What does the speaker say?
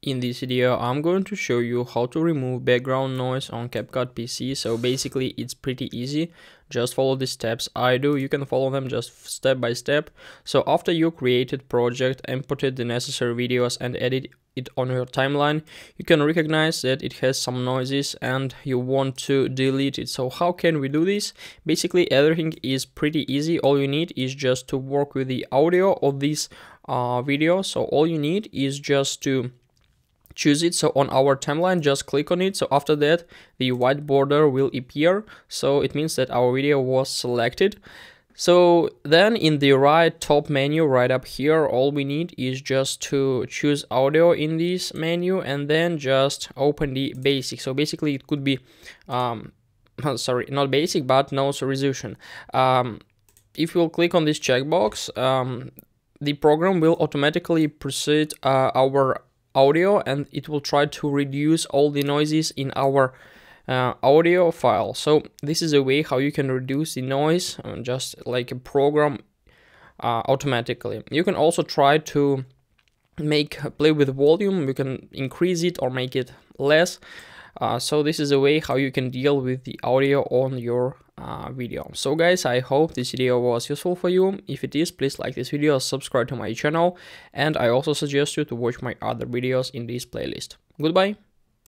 In this video, I'm going to show you how to remove background noise on CapCut PC. So basically, it's pretty easy. Just follow the steps I do. You can follow them just step by step. So after you created project, imported the necessary videos and edit it on your timeline, you can recognize that it has some noises and you want to delete it. So how can we do this? Basically, everything is pretty easy. All you need is just to work with the audio of this video. So all you need is just to choose it. So on our timeline, just click on it. So after that, the white border will appear. So it means that our video was selected. So then in the right top menu right up here, all we need is just to choose audio in this menu and then just open the basic. So basically it could be sorry, not basic, but noise resolution. If you'll click on this checkbox, the program will automatically preset our audio and it will try to reduce all the noises in our audio file. So this is a way how you can reduce the noise just like a program automatically. You can also try to play with volume. You can increase it or make it less. So this is a way how you can deal with the audio on your video. So guys, I hope this video was useful for you. If it is, please like this video, subscribe to my channel, and I also suggest you to watch my other videos in this playlist. Goodbye.